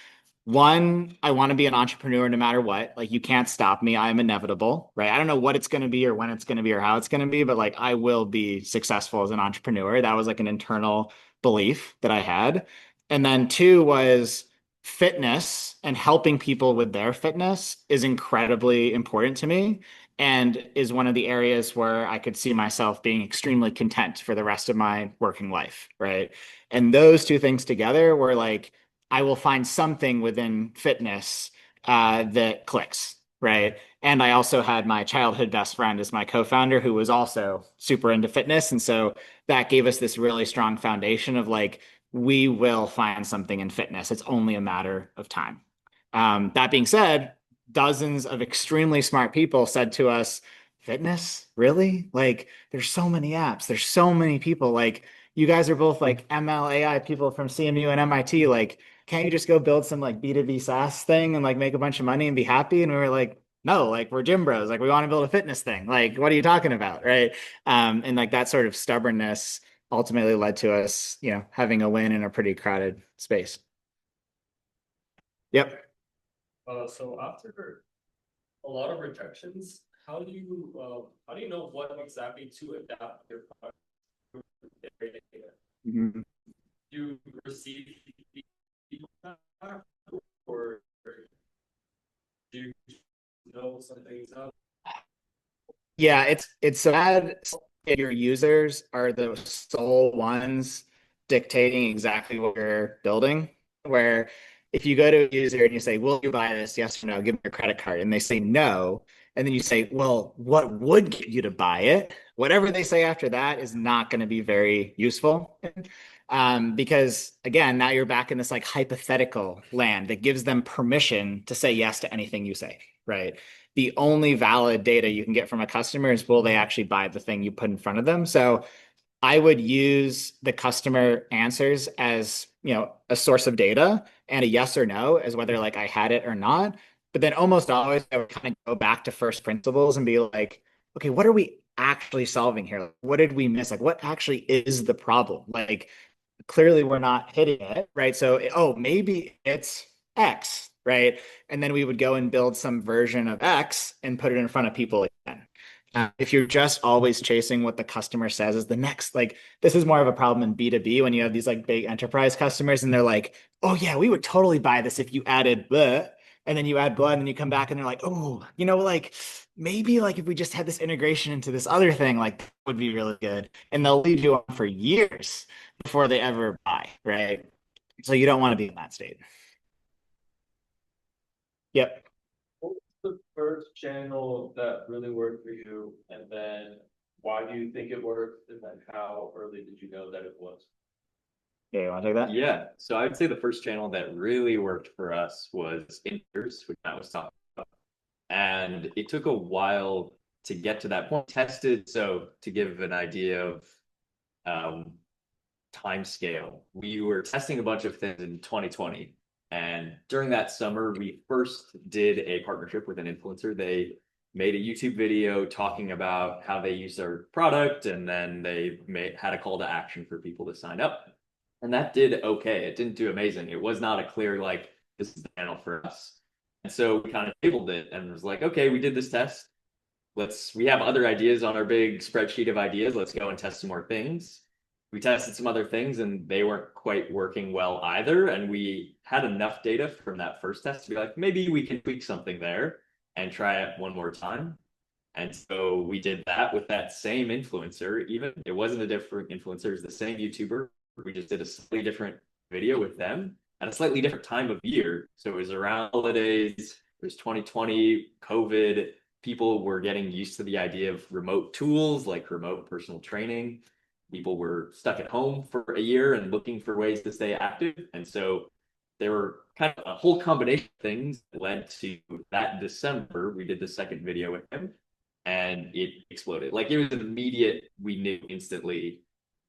one, I want to be an entrepreneur no matter what. Like you can't stop me. I am inevitable, right? I don't know what it's going to be or when it's going to be or how it's going to be, but like I will be successful as an entrepreneur. That was like an internal belief that I had. And then two was fitness and helping people with their fitness is incredibly important to me and is one of the areas where I could see myself being extremely content for the rest of my working life, right? And those two things together were like, I will find something within fitness that clicks, right? And I also had my childhood best friend as my co-founder who was also super into fitness. And so that gave us this really strong foundation of like, we will find something in fitness. It's only a matter of time. That being said, dozens of extremely smart people said to us, fitness, really? Like, there's so many apps, there's so many people. Like, you guys are both like ML AI people from CMU and MIT. Like, can't you just go build some like B2B SaaS thing and like make a bunch of money and be happy? And we were like, no, like we're gym bros. Like we want to build a fitness thing. Like, what are you talking about? Right. And like that sort of stubbornness ultimately led to us, having a win in a pretty crowded space. Yep. So after a lot of rejections, how do you know what exactly to adapt your product? Mhm. You receive feedback or do you know something's up? Yeah, it's sad if your users are the sole ones dictating exactly what you're building. Where if you go to a user and you say, "Will you buy this? Yes or no? Give me your credit card," and they say no, and then you say, "Well, what would get you to buy it?" Whatever they say after that is not going to be very useful. Because again, now you're back in this like hypothetical land that gives them permission to say yes to anything you say, right? The only valid data you can get from a customer is will they actually buy the thing you put in front of them. So I would use the customer answers as, a source of data and a yes or no as whether like I had it or not. But then almost always I would kind of go back to first principles and be like, okay, what are we actually solving here? What did we miss? Like, what actually is the problem? Like, clearly we're not hitting it, right? So, oh, maybe it's X, right? And then we would go and build some version of X and put it in front of people again. If you're just always chasing what the customer says is the next, like this is more of a problem in B2B when you have these like big enterprise customers and they're like, oh yeah, we would totally buy this if you added blah, and then you add blah, and then you come back and they're like, oh, like maybe like if we just had this integration into this other thing, like that would be really good. And they'll lead you on for years before they ever buy, right? So you don't want to be in that state. Yep. What was the first channel that really worked for you? And then why do you think it worked? And then how early did you know that it was? Yeah, you want to take that? Yeah. So I'd say the first channel that really worked for us was Inters, which I was talking about. And it took a while to get to that point. Tested. So to give an idea of um, time scale, we were testing a bunch of things in 2020. And during that summer, we first did a partnership with an influencer. They made a YouTube video talking about how they use their product, and then had a call to action for people to sign up. And that did okay. It didn't do amazing. It was not a clear, like, this is the channel for us. And so we kind of tabled it and was like, okay, we did this test. We have other ideas on our big spreadsheet of ideas. Let's go and test some more things. We tested some other things and they weren't quite working well either. And we had enough data from that first test to be like, maybe we can tweak something there and try it one more time. And so we did that with that same influencer. Even it wasn't a different influencer, it was the same YouTuber. We just did a slightly different video with them at a slightly different time of year. So it was around holidays, it was 2020, COVID. People were getting used to the idea of remote tools like remote personal training. People were stuck at home for a year and looking for ways to stay active. And so there were kind of a whole combination of things that led to that December. We did the second video with him and it exploded. Like it was immediate. We knew instantly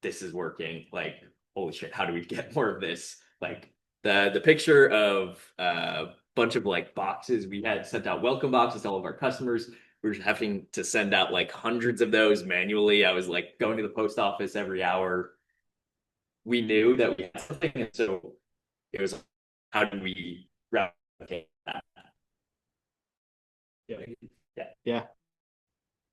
this is working. Like, holy shit, how do we get more of this? Like the picture of a bunch of like boxes, we had sent out welcome boxes to all of our customers. We were having to send out like hundreds of those manually. I was like going to the post office every hour. We knew that we had something, and so it was how do we replicate that? Yeah. Yeah. Yeah.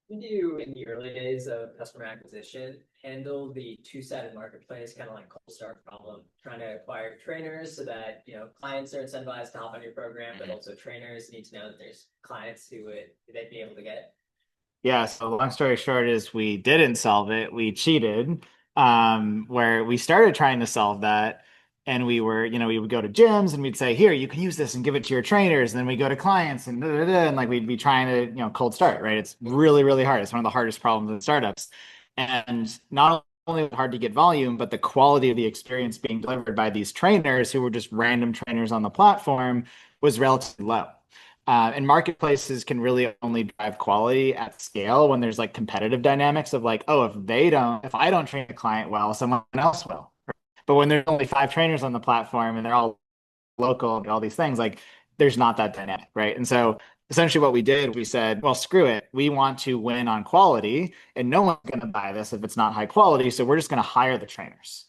Did you, in the early days of customer acquisition, handle the two-sided marketplace, kind of like cold start problem, trying to acquire trainers so that, clients are incentivized to hop on your program, but also trainers need to know that there's clients they'd be able to get? Yeah, so long story short is we didn't solve it. We cheated, where we started trying to solve that. And we would go to gyms and we'd say, here, you can use this and give it to your trainers. And then we go to clients and and like we'd be trying to, cold start, right? It's really, really hard. It's one of the hardest problems in startups. And not only was it hard to get volume, but the quality of the experience being delivered by these trainers who were just random trainers on the platform was relatively low. And marketplaces can really only drive quality at scale when there's like competitive dynamics of like, oh, if I don't train a client well, someone else will. But when there's only 5 trainers on the platform and they're all local and all these things, like there's not that dynamic, right? And so essentially what we did, we said, well, screw it. We want to win on quality and no one's going to buy this if it's not high quality. So we're just going to hire the trainers.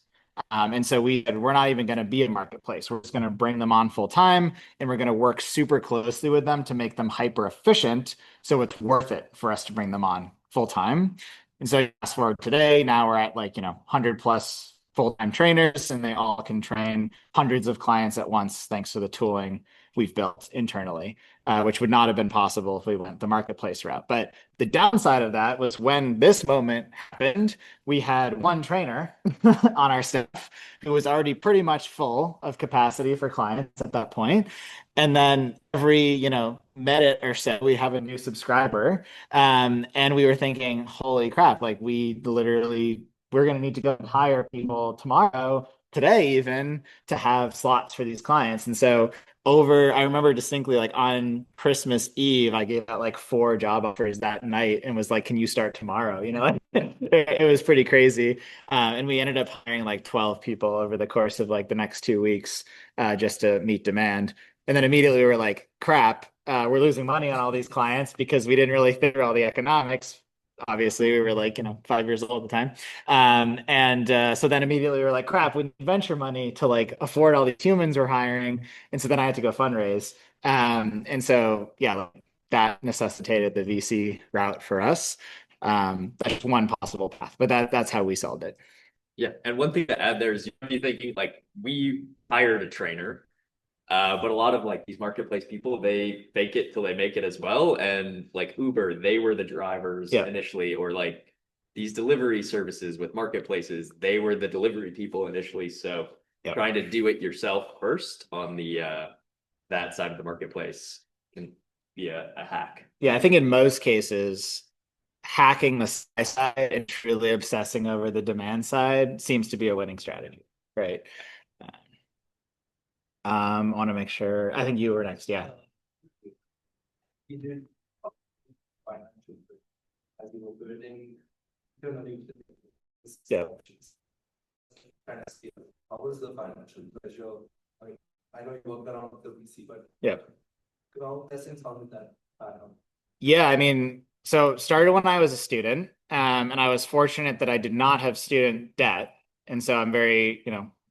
And so we're not even going to be a marketplace. We're just going to bring them on full time and we're going to work super closely with them to make them hyper efficient. So it's worth it for us to bring them on full time. And so fast forward today, now we're at 100 plus full-time trainers and they all can train hundreds of clients at once thanks to the tooling we've built internally, which would not have been possible if we went the marketplace route. But the downside of that was when this moment happened, we had one trainer on our staff who was already pretty much full of capacity for clients at that point. And then every, minute or so, we have a new subscriber. And we were thinking, holy crap, like we're going to need to go and hire people tomorrow, today even, to have slots for these clients. And so I remember distinctly, like on Christmas Eve, I gave out like 4 job offers that night and was like, can you start tomorrow? It was pretty crazy. And we ended up hiring like 12 people over the course of like the next 2 weeks, just to meet demand. And then immediately we were like, crap, we're losing money on all these clients because we didn't really figure all the economics. Obviously, we were like, 5 years old at the time. So then immediately we were like, crap, we need venture money to like afford all these humans we're hiring. And so then I had to go fundraise. And so, yeah, that necessitated the VC route for us. That's one possible path, but that's how we sold it. Yeah, and one thing to add there is you might be thinking like we hired a trainer, but a lot of like these marketplace people, they fake it till they make it as well. And like Uber, they were the drivers Yeah. initially, or like these delivery services with marketplaces, they were the delivery people initially. So Yep. trying to do it yourself first on the that side of the marketplace can be a hack. Yeah, I think in most cases, hacking the supply side and truly obsessing over the demand side seems to be a winning strategy, right? Want to make sure. I think you were next. Yeah. You did financial as you were building internally. Yeah. Kind of see how was the financial pressure? Like, I know you worked around with the VC, but Yeah. ground essence, how did that pan out? Yeah, I mean, so started when I was a student, and I was fortunate that I did not have student debt, and so I'm very,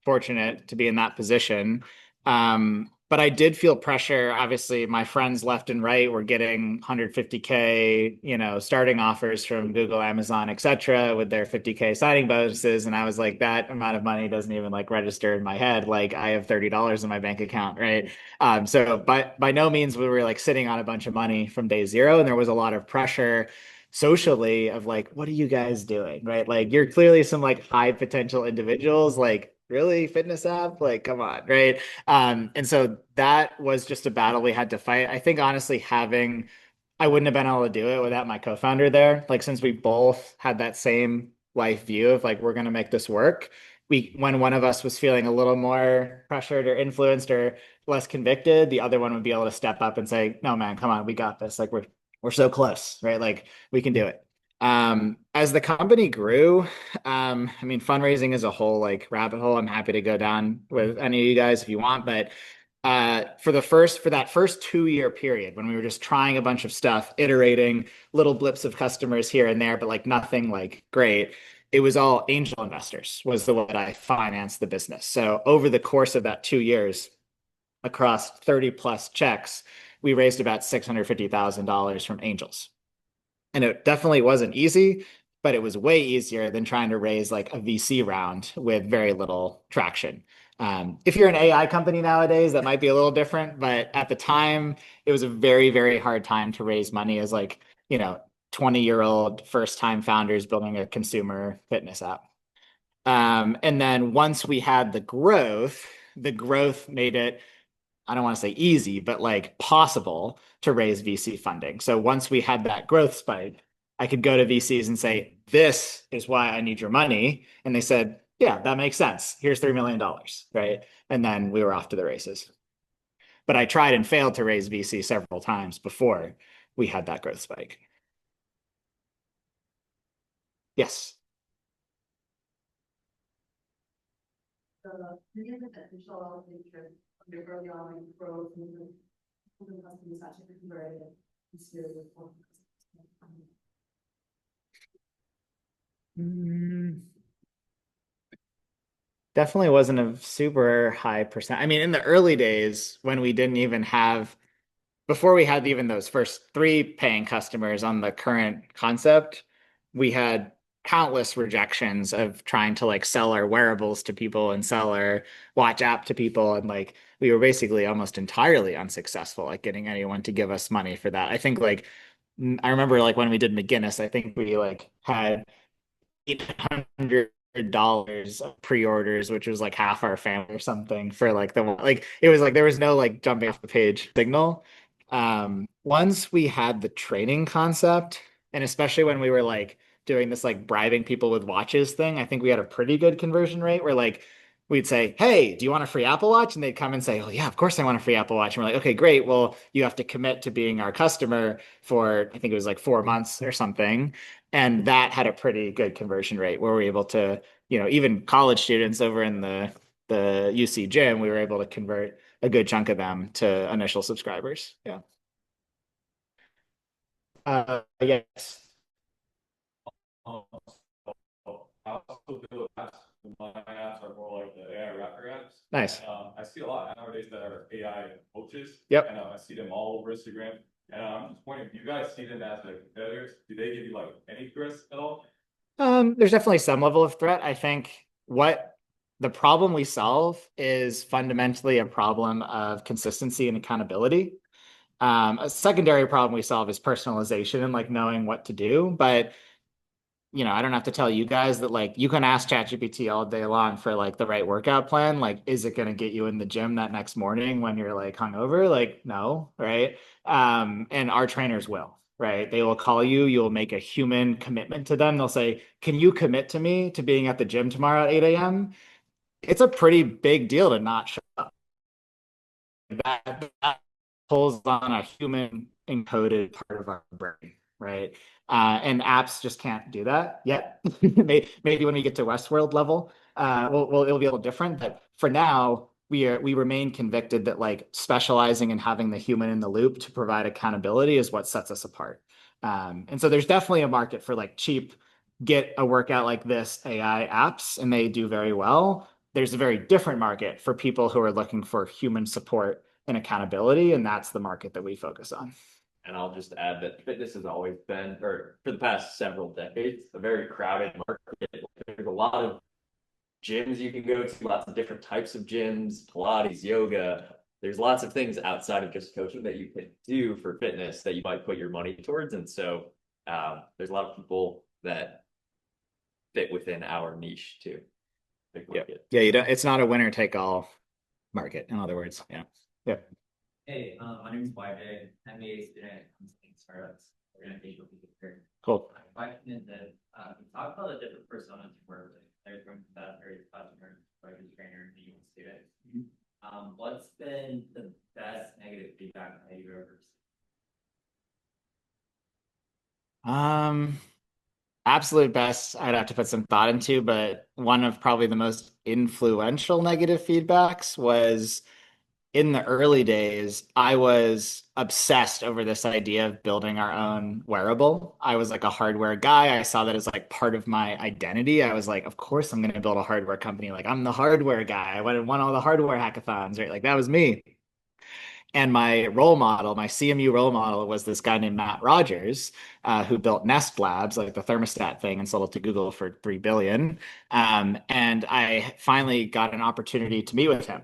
fortunate to be in that position. But I did feel pressure. Obviously, my friends left and right were getting 150K, starting offers from Google, Amazon, etc., with their 50K signing bonuses, and I was like, that amount of money doesn't even like register in my head. Like I have $30 in my bank account, right? So by no means we were like sitting on a bunch of money from day zero, and there was a lot of pressure socially of like, what are you guys doing? Right? Like you're clearly some like high potential individuals, like really fitness app, like come on, right? And so that was just a battle we had to fight. I think honestly I wouldn't have been able to do it without my co-founder there. Like since we both had that same life view of like we're gonna make this work. When one of us was feeling a little more pressured or influenced or less convicted, the other one would be able to step up and say, "No, man, come on, we got this. Like we're so close, right? Like we can do it." As the company grew, I mean, fundraising as a whole, like rabbit hole, I'm happy to go down with any of you guys if you want, but for that first 2 year period when we were just trying a bunch of stuff, iterating little blips of customers here and there, but like nothing like great. It was all angel investors was the way that I financed the business. So over the course of that 2 years, across 30 plus checks, we raised about $650,000 from angels. And it definitely wasn't easy, but it was way easier than trying to raise like a VC round with very little traction. If you're an AI company nowadays, that might be a little different, but at the time, it was a very, very hard time to raise money as like, 20-year-old first time founders building a consumer fitness app. And then once we had the growth made it, I don't want to say easy, but like possible to raise VC funding. So once we had that growth spike, I could go to VCs and say, this is why I need your money. And they said, yeah, that makes sense. Here's $3 million, right? And then we were off to the races. But I tried and failed to raise VC several times before we had that growth spike. Yes. Many of the beneficial features of your early on growth and the customers actually converted into the form. Definitely wasn't a super high percent. I mean, in the early days when we didn't even have, before we had even those first 3 paying customers on the current concept, we had countless rejections of trying to like sell our wearables to people and sell our watch app to people. And like we were basically almost entirely unsuccessful at getting anyone to give us money for that. I think like I remember like when we did McGinnis, I think we like had $800 of pre-orders, which was like half our family or something for like it was like there was no like jumping off the page signal. Once we had the training concept, and especially when we were like doing this like bribing people with watches thing, I think we had a pretty good conversion rate where like we'd say, "Hey, do you want a free Apple Watch?" And they'd come and say, "Oh yeah, of course I want a free Apple Watch." And we're like, "Okay, great. Well, you have to commit to being our customer for I think it was like 4 months or something." And that had a pretty good conversion rate where we were able to, even college students over in the UC gym, we were able to convert a good chunk of them to initial subscribers. Yeah. Yes. I also do apps. My apps are more like the AI rapper apps. Nice. I see a lot nowadays that are AI coaches. Yep. And I see them all over Instagram. And I'm just wondering you guys see them as like competitors? Do they give you like any risk at all? There's definitely some level of threat. I think what the problem we solve is fundamentally a problem of consistency and accountability. A secondary problem we solve is personalization and like knowing what to do. But I don't have to tell you guys that like you can ask ChatGPT all day long for like the right workout plan. Like, is it going to get you in the gym that next morning when you're like hungover? Like, no, right? And our trainers will, right? They will call you, you'll make a human commitment to them. They'll say, can you commit to me to being at the gym tomorrow at 8 a.m.? It's a pretty big deal to not show up. That pulls on a human encoded part of our brain, right? And apps just can't do that yet. Maybe when we get to Westworld level, it'll be a little different. But for now, we remain convicted that like specializing and having the human in the loop to provide accountability is what sets us apart. And so there's definitely a market for like cheap, get a workout like this AI apps, and they do very well. There's a very different market for people who are looking for human support and accountability, and that's the market that we focus on. And I'll just add that fitness has always been, or for the past several decades, a very crowded market. There's a lot of gyms you can go to, lots of different types of gyms, Pilates, yoga. There's lots of things outside of just coaching that you can do for fitness that you might put your money towards. And so there's a lot of people that fit within our niche too. Yeah, it's not a winner take all market, in other words. Yeah. Hey, my name is YJ. I'm a student at Constant Startups Organizational Behavior. Cool. My question is that we talked about the different personas you work with. There's from investors, customers, coaches, trainers, and even students. What's been the best negative feedback that you've ever received? Absolute best, I'd have to put some thought into, but one of probably the most influential negative feedbacks was in the early days, I was obsessed over this idea of building our own wearable. I was like a hardware guy. I saw that as like part of my identity. I was like, of course I'm going to build a hardware company. Like I'm the hardware guy. I won all the hardware hackathons, right? Like that was me. And my role model, my CMU role model was this guy named Matt Rogers, who built Nest Labs, like the thermostat thing, and sold it to Google for $3 billion. And I finally got an opportunity to meet with him.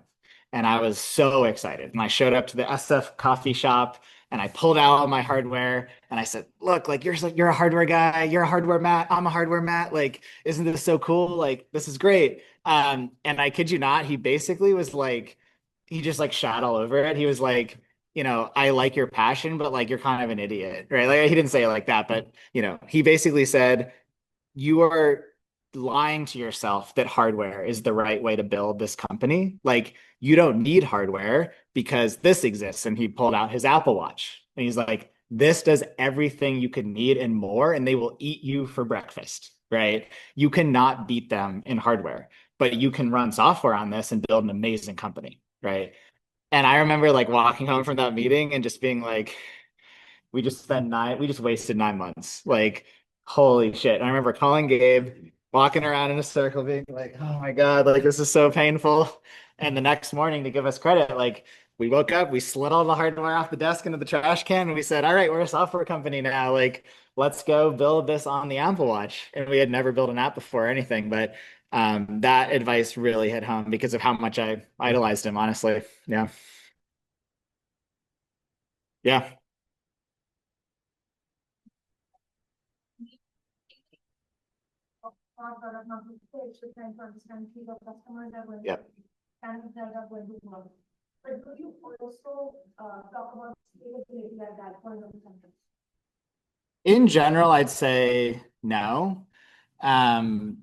And I was so excited. And I showed up to the SF coffee shop and I pulled out all my hardware and I said, look, like you're a hardware guy, you're a hardware Matt, I'm a hardware Matt. Like, isn't this so cool? Like, this is great. And I kid you not, he basically was like, he just like shot all over it. He was like, I like your passion, but like you're kind of an idiot, right? Like he didn't say it like that, but he basically said, you are lying to yourself that hardware is the right way to build this company. Like you don't need hardware because this exists. And he pulled out his Apple Watch and he's like, this does everything you could need and more, and they will eat you for breakfast, right? You cannot beat them in hardware, but you can run software on this and build an amazing company, right? And I remember like walking home from that meeting and just being like, we just wasted 9 months. Like, holy shit. And I remember calling Gabe, walking around in a circle, being like, oh my God, like this is so painful. And the next morning, to give us credit, like we woke up, we slid all the hardware off the desk into the trash can, and we said, all right, we're a software company now. Like, let's go build this on the Apple Watch. And we had never built an app before or anything, but that advice really hit home because of how much I idolized him, honestly. Yeah. Yeah. Yeah. But do you also talk about scalability at that point of time? In general, I'd say no. Um,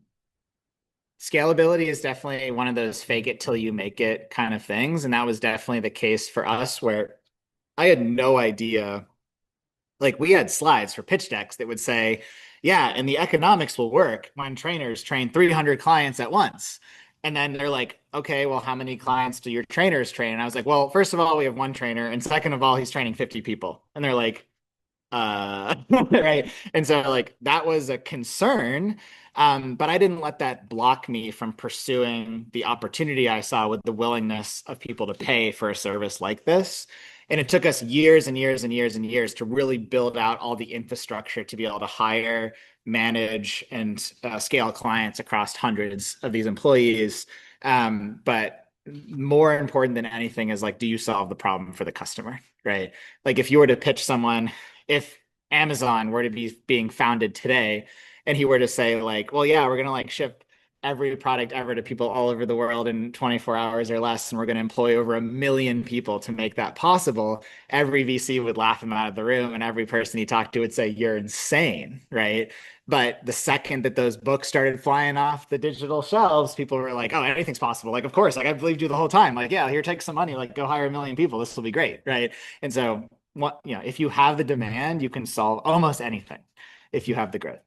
Scalability is definitely one of those fake it till you make it kind of things. And that was definitely the case for us where I had no idea. Like we had slides for pitch decks that would say, yeah, and the economics will work when trainers train 300 clients at once. And then they're like, okay, well, how many clients do your trainers train? And I was like, well, first of all, we have one trainer. And second of all, he's training 50 people. And they're like, right. And so like that was a concern. But I didn't let that block me from pursuing the opportunity I saw with the willingness of people to pay for a service like this. And it took us years and years and years and years to really build out all the infrastructure to be able to hire, manage, and scale clients across hundreds of these employees. But more important than anything is like, do you solve the problem for the customer, right? Like if you were to pitch someone, if Amazon were to be being founded today, and he were to say like, well, yeah, we're gonna like ship every product ever to people all over the world in 24 hours or less, and we're going to employ over 1 million people to make that possible, every VC would laugh him out of the room, and every person he talked to would say, you're insane, right? But the second that those books started flying off the digital shelves, people were like, oh, anything's possible. Like, of course, like I believed you the whole time. Like, yeah, here, take some money, like go hire 1 million people. This will be great, right? And so, what, if you have the demand, you can solve almost anything if you have the growth.